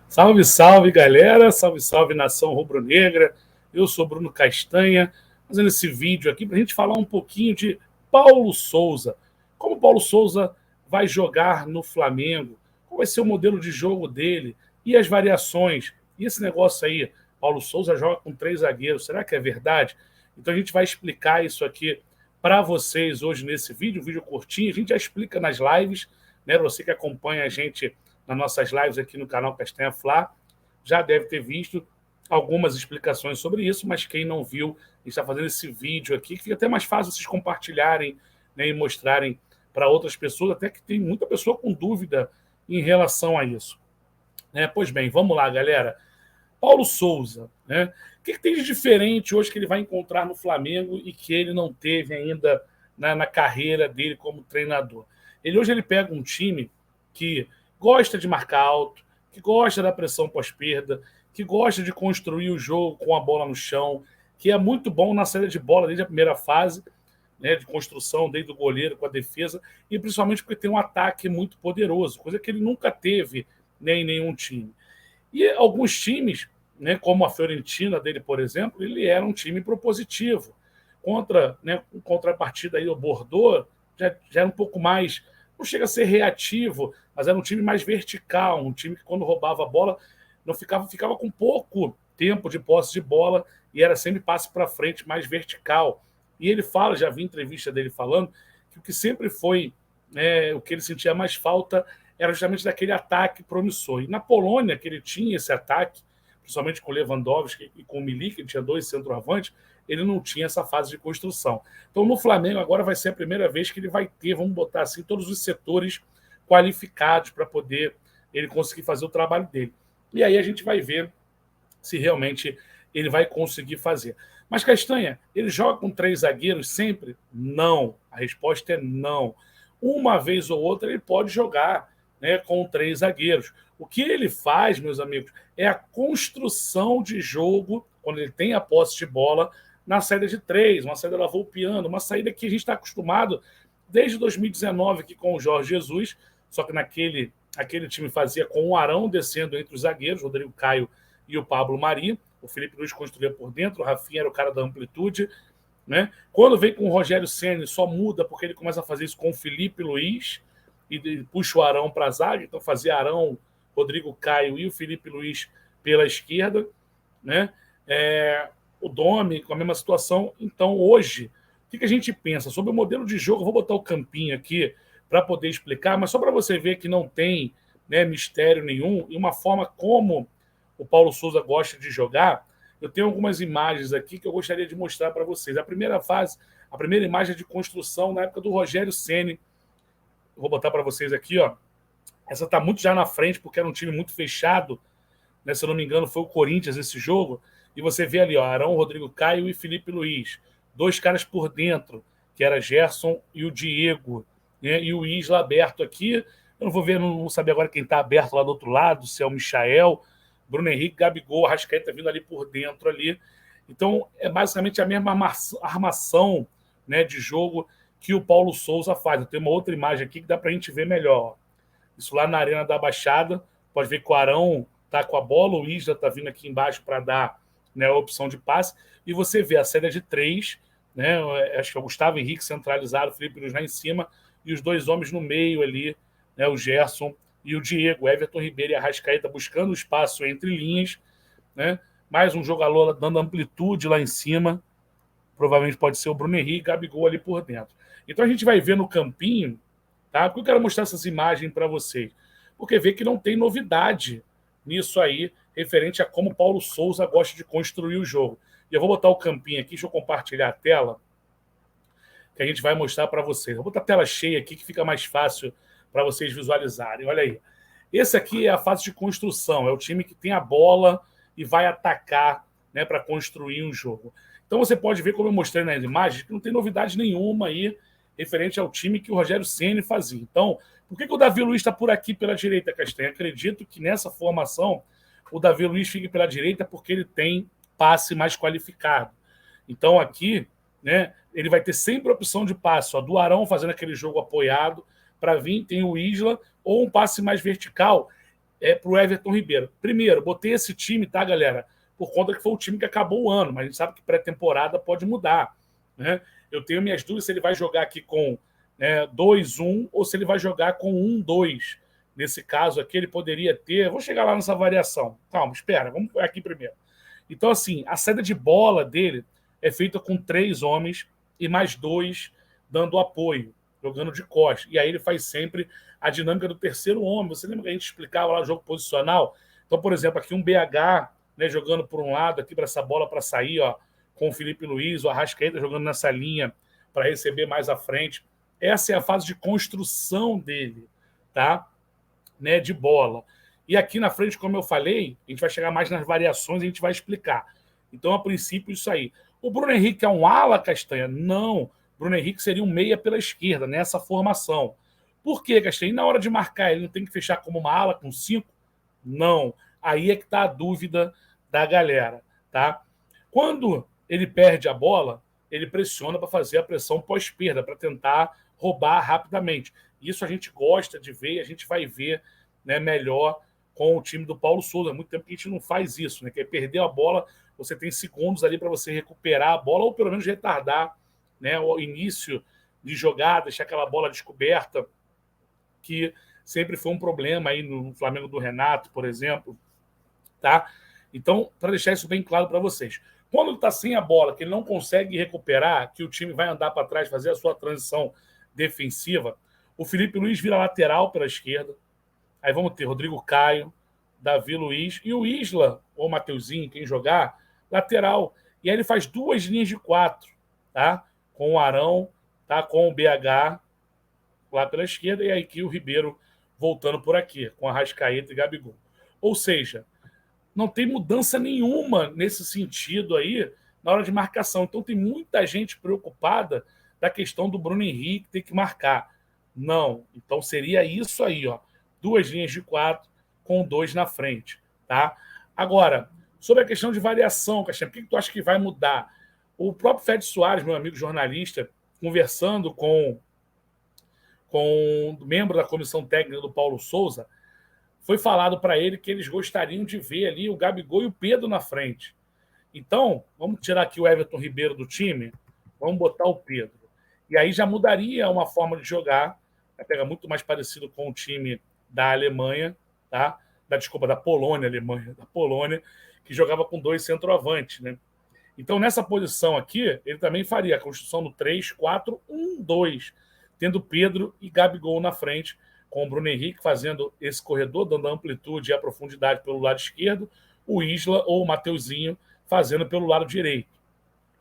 Salve, salve, galera. Salve, salve, nação rubro-negra. Eu sou Bruno Castanha, fazendo esse vídeo aqui para a gente falar um pouquinho de Paulo Souza. Como o Paulo Souza vai jogar no Flamengo, qual vai ser o modelo de jogo dele e as variações. E esse negócio aí, Paulo Souza joga com 3 zagueiros, será que é verdade? Então a gente vai explicar isso aqui para vocês hoje nesse vídeo, um vídeo curtinho. A gente já explica nas lives, né? Você que acompanha a gente nas nossas lives aqui no canal Castanha Flá, já deve ter visto algumas explicações sobre isso, mas quem não viu, a gente está fazendo esse vídeo aqui, que fica até mais fácil vocês compartilharem, né, e mostrarem para outras pessoas, até que tem muita pessoa com dúvida em relação a isso. Pois bem, vamos lá, galera. Paulo Souza, né? O que tem de diferente hoje que ele vai encontrar no Flamengo e que ele não teve ainda na carreira dele como treinador? Hoje ele pega um time que gosta de marcar alto, que gosta da pressão pós-perda, que gosta de construir o jogo com a bola no chão, que é muito bom na saída de bola desde a primeira fase, né, de construção, desde o goleiro com a defesa, e principalmente porque tem um ataque muito poderoso, coisa que ele nunca teve, né, em nenhum time. E alguns times, né, como a Fiorentina dele, por exemplo, ele era um time propositivo. Em contrapartida aí o Bordeaux já era um pouco mais, não chega a ser reativo, mas era um time mais vertical, um time que quando roubava a bola não ficava com pouco tempo de posse de bola e era sempre passe para frente, mais vertical. E ele fala, já vi entrevista dele falando, que o que sempre foi, né, o que ele sentia mais falta era justamente daquele ataque promissor. E na Polônia, que ele tinha esse ataque, principalmente com o Lewandowski e com o Milik, ele tinha 2 centroavantes, ele não tinha essa fase de construção. Então, no Flamengo, agora vai ser a primeira vez que ele vai ter, vamos botar assim, todos os setores qualificados para poder ele conseguir fazer o trabalho dele. E aí a gente vai ver se realmente ele vai conseguir fazer. Mas, Castanha, ele joga com 3 zagueiros sempre? Não. A resposta é não. Uma vez ou outra ele pode jogar, né, com 3 zagueiros. O que ele faz, meus amigos, é a construção de jogo, quando ele tem a posse de bola, na saída de 3, uma saída lavoupiana, uma saída que a gente está acostumado desde 2019 aqui com o Jorge Jesus, só que aquele time fazia com o Arão descendo entre os zagueiros, Rodrigo Caio e o Pablo Mari. O Felipe Luiz construía por dentro, o Rafinha era o cara da amplitude. Né? Quando vem com o Rogério Ceni, só muda porque ele começa a fazer isso com o Felipe Luiz e puxa o Arão para a zaga, então fazia Arão, Rodrigo Caio e o Felipe Luiz pela esquerda. Né? O Domi com a mesma situação. Então, hoje, o que a gente pensa sobre o modelo de jogo? Eu vou botar o campinho aqui para poder explicar, mas só para você ver que não tem, né, mistério nenhum e uma forma como o Paulo Souza gosta de jogar. Eu tenho algumas imagens aqui que eu gostaria de mostrar para vocês. A primeira imagem é de construção na época do Rogério Ceni. Vou botar para vocês aqui, ó. Essa está muito já na frente, porque era um time muito fechado, né? Se eu não me engano, foi o Corinthians nesse jogo. E você vê ali, ó, Arão, Rodrigo Caio e Felipe Luiz. 2 caras por dentro, que era Gerson e o Diego. Né? E o Isla aberto aqui. Eu não vou ver, não vou saber agora quem está aberto lá do outro lado, se é o Michael, Bruno Henrique, Gabigol, Arrascaeta vindo ali por dentro ali. Então, é basicamente a mesma armação, né, de jogo que o Paulo Souza faz. Eu tenho uma outra imagem aqui que dá para a gente ver melhor. Isso lá na Arena da Baixada. Pode ver que o Arão está com a bola, o Isla está vindo aqui embaixo para dar, né, a opção de passe. E você vê a saída de 3, né, acho que é o Gustavo Henrique centralizado, o Felipe Luiz lá em cima, e os 2 homens no meio ali, né, o Gerson e o Diego, Everton Ribeiro e Arrascaeta buscando espaço entre linhas, né? Mais um jogador dando amplitude lá em cima, provavelmente pode ser o Bruno Henrique, Gabigol ali por dentro. Então a gente vai ver no campinho, tá? Porque eu quero mostrar essas imagens para vocês, porque vê que não tem novidade nisso aí, referente a como Paulo Souza gosta de construir o jogo. E eu vou botar o campinho aqui, deixa eu compartilhar a tela, que a gente vai mostrar para vocês. Eu vou botar a tela cheia aqui, que fica mais fácil para vocês visualizarem. Olha aí. Esse aqui é a fase de construção. É o time que tem a bola e vai atacar, né, para construir um jogo. Então você pode ver, como eu mostrei nas imagens, que não tem novidade nenhuma aí referente ao time que o Rogério Ceni fazia. Então, por que o Davi Luiz está por aqui pela direita, Castanha? Acredito que nessa formação o Davi Luiz fique pela direita porque ele tem passe mais qualificado. Então aqui, né, ele vai ter sempre a opção de passe, ó, do Arão fazendo aquele jogo apoiado, para vir tem o Isla, ou um passe mais vertical. para o Everton Ribeiro. Primeiro, botei esse time, tá, galera? Por conta que foi o time que acabou o ano, mas a gente sabe que pré-temporada pode mudar, né? Eu tenho minhas dúvidas se ele vai jogar aqui com, né, 2-1 ou se ele vai jogar com 1-2. Nesse caso aqui, ele poderia ter. Vou chegar lá nessa variação. Calma, espera, vamos aqui primeiro. Então, assim, a saída de bola dele é feita com 3 homens e mais 2 dando apoio, jogando de costas. E aí ele faz sempre a dinâmica do terceiro homem. Você lembra que a gente explicava lá o jogo posicional? Então, por exemplo, aqui um BH, né, jogando por um lado aqui para essa bola para sair, ó, com o Felipe Luiz, o Arrascaeta jogando nessa linha para receber mais à frente. Essa é a fase de construção dele, tá? Né, de bola. E aqui na frente, como eu falei, a gente vai chegar mais nas variações e a gente vai explicar. Então, a princípio, isso aí. O Bruno Henrique é um ala, Castanha? Não. Bruno Henrique seria um meia pela esquerda, nessa formação. Por quê, Castanha? E na hora de marcar, ele não tem que fechar como uma ala com 5? Não. Aí é que está a dúvida da galera, tá? Quando ele perde a bola, ele pressiona para fazer a pressão pós-perda, para tentar roubar rapidamente. Isso a gente gosta de ver e a gente vai ver, né, melhor com o time do Paulo Souza. Há muito tempo que a gente não faz isso, né? Que é perder a bola, você tem segundos ali para você recuperar a bola ou pelo menos retardar, né, o início de jogada, deixar aquela bola descoberta, que sempre foi um problema aí no Flamengo do Renato, por exemplo, tá? Então, para deixar isso bem claro para vocês. Quando ele está sem a bola, que ele não consegue recuperar, que o time vai andar para trás, fazer a sua transição defensiva, o Felipe Luiz vira lateral pela esquerda. Aí vamos ter Rodrigo Caio, Davi Luiz e o Isla, ou o Mateuzinho, quem jogar, lateral. E aí ele faz 2 linhas de 4, tá? Com o Arão, tá? Com o BH lá pela esquerda e aí aqui o Ribeiro voltando por aqui, com a Arrascaeta e Gabigol. Ou seja, não tem mudança nenhuma nesse sentido aí na hora de marcação. Então tem muita gente preocupada da questão do Bruno Henrique ter que marcar. Não. Então seria isso aí, ó. 2 linhas de 4 com 2 na frente, tá? Agora, sobre a questão de variação, Caixinha, por que tu acha que vai mudar? O próprio Fred Soares, meu amigo jornalista, conversando com um membro da comissão técnica do Paulo Souza, foi falado para ele que eles gostariam de ver ali o Gabigol e o Pedro na frente. Então, vamos tirar aqui o Everton Ribeiro do time, vamos botar o Pedro. E aí já mudaria uma forma de jogar, vai pegar muito mais parecido com o time da Alemanha, tá? Da Polônia, Alemanha, da Polônia, que jogava com 2 centroavantes, né? Então, nessa posição aqui, ele também faria a construção do 3-4-1-2, tendo Pedro e Gabigol na frente, com o Bruno Henrique fazendo esse corredor, dando a amplitude e a profundidade pelo lado esquerdo, o Isla ou o Mateuzinho fazendo pelo lado direito.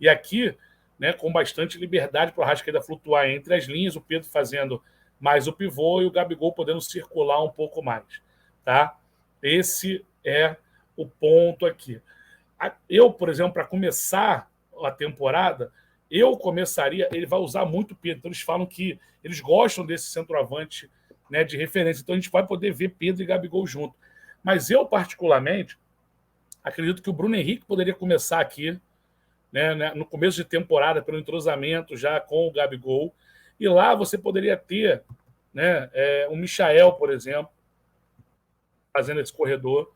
E aqui, né, com bastante liberdade para o Arrascaeta flutuar entre as linhas, o Pedro fazendo mais o pivô e o Gabigol podendo circular um pouco mais, tá? Esse é o ponto aqui. Eu, por exemplo, para começar a temporada, eu começaria. Ele vai usar muito o Pedro. Então, eles falam que eles gostam desse centroavante, né, de referência. Então, a gente vai poder ver Pedro e Gabigol junto. Mas eu, particularmente, acredito que o Bruno Henrique poderia começar aqui, né, no começo de temporada, pelo entrosamento já com o Gabigol. E lá você poderia ter, né, o Michael, por exemplo, fazendo esse corredor.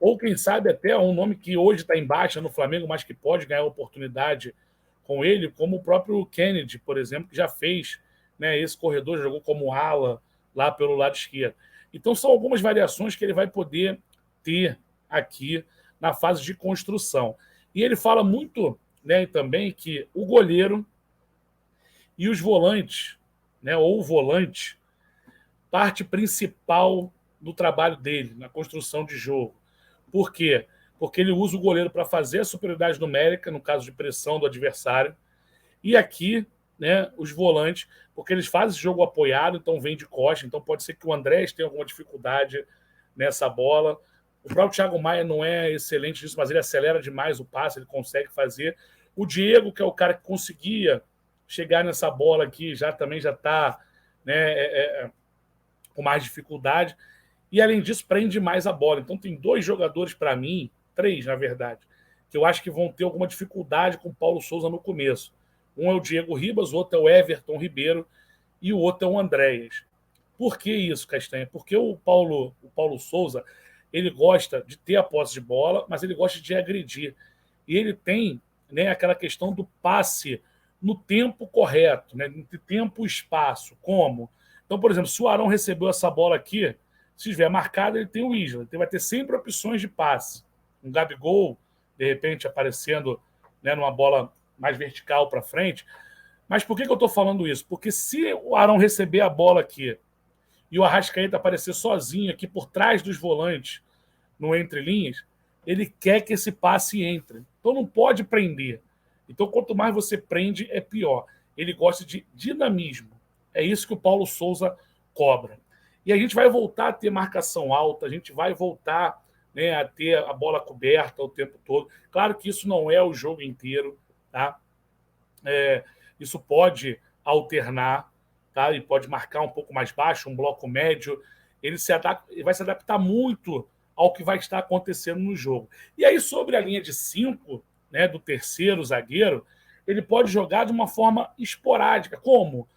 Ou quem sabe até um nome que hoje está em baixa no Flamengo, mas que pode ganhar oportunidade com ele, como o próprio Kennedy, por exemplo, que já fez, né, esse corredor, jogou como ala lá pelo lado esquerdo. Então são algumas variações que ele vai poder ter aqui na fase de construção. E ele fala muito, né, também que o goleiro e os volantes, né, ou o volante, parte principal do trabalho dele na construção de jogo. Por quê? Porque ele usa o goleiro para fazer a superioridade numérica, no caso de pressão do adversário. E aqui, né, os volantes, porque eles fazem esse jogo apoiado, então vem de costa. Então pode ser que o Andrés tenha alguma dificuldade nessa bola. O próprio Thiago Maia não é excelente nisso, mas ele acelera demais o passe, ele consegue fazer. O Diego, que é o cara que conseguia chegar nessa bola aqui, já está, né, com mais dificuldade. E, além disso, prende mais a bola. Então, tem 2 jogadores para mim, 3, na verdade, que eu acho que vão ter alguma dificuldade com o Paulo Souza no começo. Um é o Diego Ribas, o outro é o Everton Ribeiro e o outro é o Andréas. Por que isso, Castanha? Porque o Paulo Souza, ele gosta de ter a posse de bola, mas ele gosta de agredir. E ele tem, né, aquela questão do passe no tempo correto, né, no tempo e espaço. Como? Então, por exemplo, se o Arão recebeu essa bola aqui, se estiver marcado, ele tem o Isla. Ele vai ter sempre opções de passe. Um Gabigol, de repente, aparecendo, né, numa bola mais vertical para frente. Mas por que eu estou falando isso? Porque se o Arão receber a bola aqui e o Arrascaeta aparecer sozinho aqui por trás dos volantes, no entre linhas, ele quer que esse passe entre. Então não pode prender. Então quanto mais você prende, é pior. Ele gosta de dinamismo. É isso que o Paulo Souza cobra. E a gente vai voltar a ter marcação alta, a gente vai voltar, né, a ter a bola coberta o tempo todo. Claro que isso não é o jogo inteiro, tá? Isso pode alternar, tá? E pode marcar um pouco mais baixo, um bloco médio. Ele vai se adaptar muito ao que vai estar acontecendo no jogo. E aí, sobre a linha de 5, né, do terceiro zagueiro, ele pode jogar de uma forma esporádica. Como?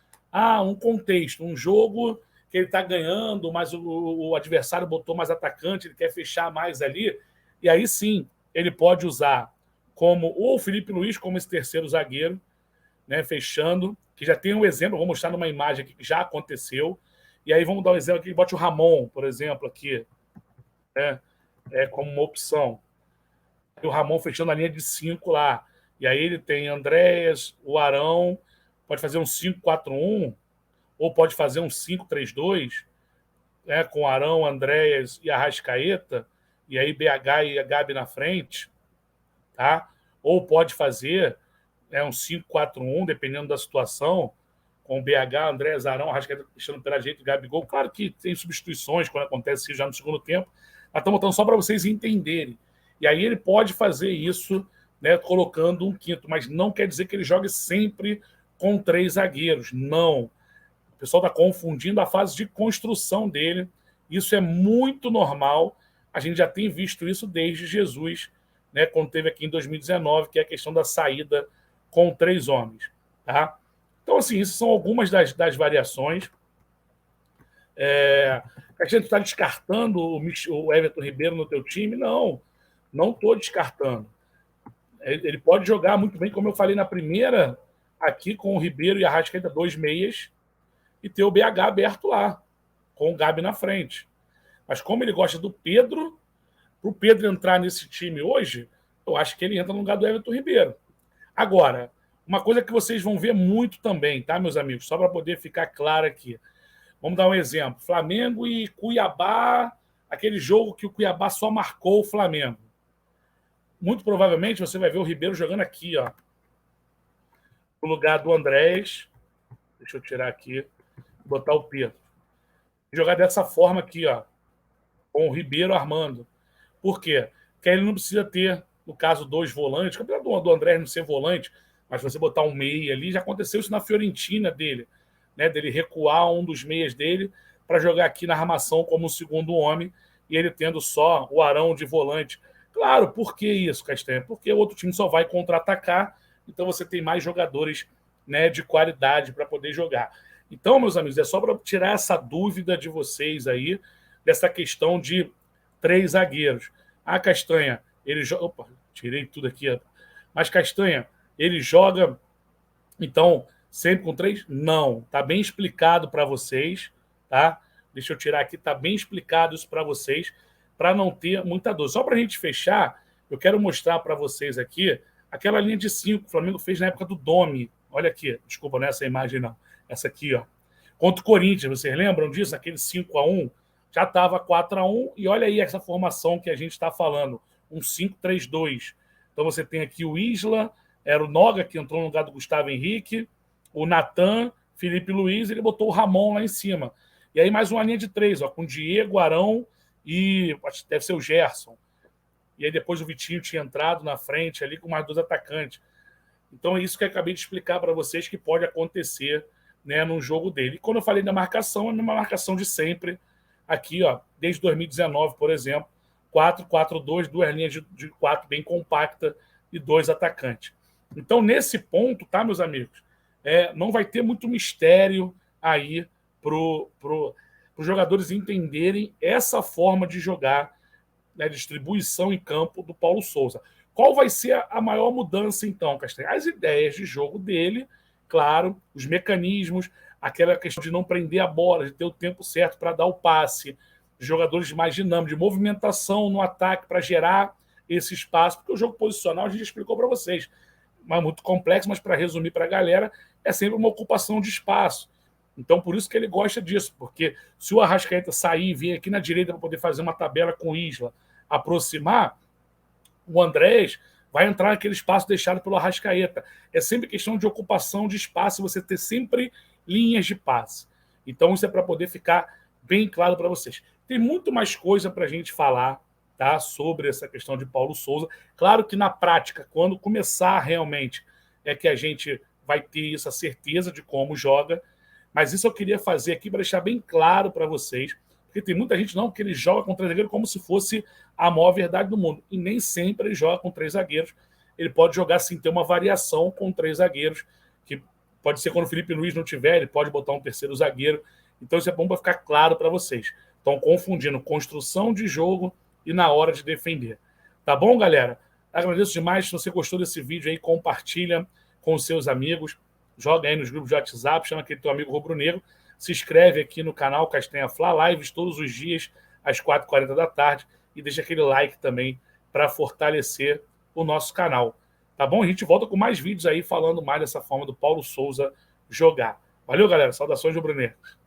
Um contexto, um jogo que ele está ganhando, mas o adversário botou mais atacante, ele quer fechar mais ali. E aí sim, ele pode usar como o Felipe Luiz como esse terceiro zagueiro, né, fechando, que já tem um exemplo, vou mostrar numa imagem aqui que já aconteceu. E aí vamos dar um exemplo aqui, bote o Ramon, por exemplo, aqui, né, como uma opção. E o Ramon fechando a linha de 5 lá. E aí ele tem Andréas, o Arão, pode fazer um 5-4-1, ou pode fazer um 5-3-2, né, com Arão, Andréas e Arrascaeta, e aí BH e a Gabi na frente, tá? Ou pode fazer um 5-4-1, dependendo da situação, com o BH, Andréas, Arão, Arrascaeta deixando pela direita e Gabigol. Claro que tem substituições quando acontece isso já no segundo tempo, mas estamos botando só para vocês entenderem. E aí ele pode fazer isso, né, colocando um quinto, mas não quer dizer que ele jogue sempre com 3 zagueiros. Não. O pessoal está confundindo a fase de construção dele. Isso é muito normal. A gente já tem visto isso desde Jesus, né, quando teve aqui em 2019, que é a questão da saída com 3 homens. Tá? Então, assim, isso são algumas das variações. A gente está descartando o Everton Ribeiro no teu time? Não estou descartando. Ele pode jogar muito bem, como eu falei na primeira, aqui com o Ribeiro e a Arrascaeta, 2 meias, e ter o BH aberto lá, com o Gabi na frente. Mas como ele gosta do Pedro, para o Pedro entrar nesse time hoje, eu acho que ele entra no lugar do Everton Ribeiro. Agora, uma coisa que vocês vão ver muito também, tá, meus amigos? Só para poder ficar claro aqui. Vamos dar um exemplo. Flamengo e Cuiabá, aquele jogo que o Cuiabá só marcou o Flamengo. Muito provavelmente você vai ver o Ribeiro jogando aqui, ó, no lugar do Andrés. Deixa eu tirar aqui, botar o Pedro. Jogar dessa forma aqui, ó, com o Ribeiro armando. Por quê? Porque aí ele não precisa ter, no caso, 2 volantes. O campeonato do Andrés não ser volante, mas você botar um meia ali, já aconteceu isso na Fiorentina dele, né? Dele recuar um dos meias dele para jogar aqui na armação como um segundo homem e ele tendo só o Arão de volante. Claro, por que isso, Castanha? Porque o outro time só vai contra-atacar, então você tem mais jogadores, né, de qualidade para poder jogar. Então, meus amigos, é só para tirar essa dúvida de vocês aí, dessa questão de 3 zagueiros. Castanha, ele joga. Opa, tirei tudo aqui. Mas Castanha, ele joga, então, sempre com 3? Não. Tá bem explicado para vocês, tá? Deixa eu tirar aqui, tá bem explicado isso para vocês, para não ter muita dor. Só para a gente fechar, eu quero mostrar para vocês aqui aquela linha de 5 que o Flamengo fez na época do Domi. Olha aqui, desculpa, não é essa imagem, não. Essa aqui, ó. Contra o Corinthians, vocês lembram disso? Aquele 5-1? Já estava 4-1, e olha aí essa formação que a gente está falando, um 5-3-2. Então você tem aqui o Isla, era o Noga que entrou no lugar do Gustavo Henrique, o Natan, Felipe Luiz, ele botou o Ramon lá em cima. E aí mais uma linha de 3, ó, com Diego, Arão e acho que deve ser o Gerson. E aí depois o Vitinho tinha entrado na frente ali com mais 2 atacantes. Então é isso que eu acabei de explicar para vocês que pode acontecer, né, no jogo dele. E quando eu falei da marcação, é uma marcação de sempre. Aqui, ó, desde 2019, por exemplo, 4-4-2, 2 linhas de 4 bem compacta e 2 atacantes. Então, nesse ponto, tá, meus amigos, não vai ter muito mistério aí para os jogadores entenderem essa forma de jogar, né, distribuição em campo do Paulo Souza. Qual vai ser a maior mudança, então, Castanha? As ideias de jogo dele, claro, os mecanismos, aquela questão de não prender a bola, de ter o tempo certo para dar o passe, jogadores mais dinâmicos, de movimentação no ataque para gerar esse espaço, porque o jogo posicional a gente explicou para vocês, mas muito complexo, mas para resumir para a galera, é sempre uma ocupação de espaço. Então, por isso que ele gosta disso, porque se o Arrascaeta sair e vir aqui na direita para poder fazer uma tabela com o Isla, aproximar, o Andrés vai entrar naquele espaço deixado pelo Arrascaeta. É sempre questão de ocupação de espaço, você ter sempre linhas de passe. Então, isso é para poder ficar bem claro para vocês. Tem muito mais coisa para a gente falar, tá, sobre essa questão de Paulo Souza. Claro que na prática, quando começar realmente, é que a gente vai ter essa certeza de como joga. Mas isso eu queria fazer aqui para deixar bem claro para vocês, porque tem muita gente não que ele joga com três zagueiros como se fosse a maior verdade do mundo. E nem sempre ele joga com três zagueiros. Ele pode jogar sim, ter uma variação com três zagueiros, que pode ser quando o Felipe Luiz não tiver, ele pode botar um terceiro zagueiro. Então isso é bom para ficar claro para vocês. Estão confundindo construção de jogo e na hora de defender. Tá bom, galera? Agradeço demais. Se você gostou desse vídeo aí, compartilha com os seus amigos. Joga aí nos grupos de WhatsApp, chama aquele teu amigo rubro-negro. Se inscreve aqui no canal Castanha Fla, lives todos os dias, às 4h40 da tarde. E deixa aquele like também para fortalecer o nosso canal. Tá bom? A gente volta com mais vídeos aí falando mais dessa forma do Paulo Souza jogar. Valeu, galera. Saudações rubro-negras.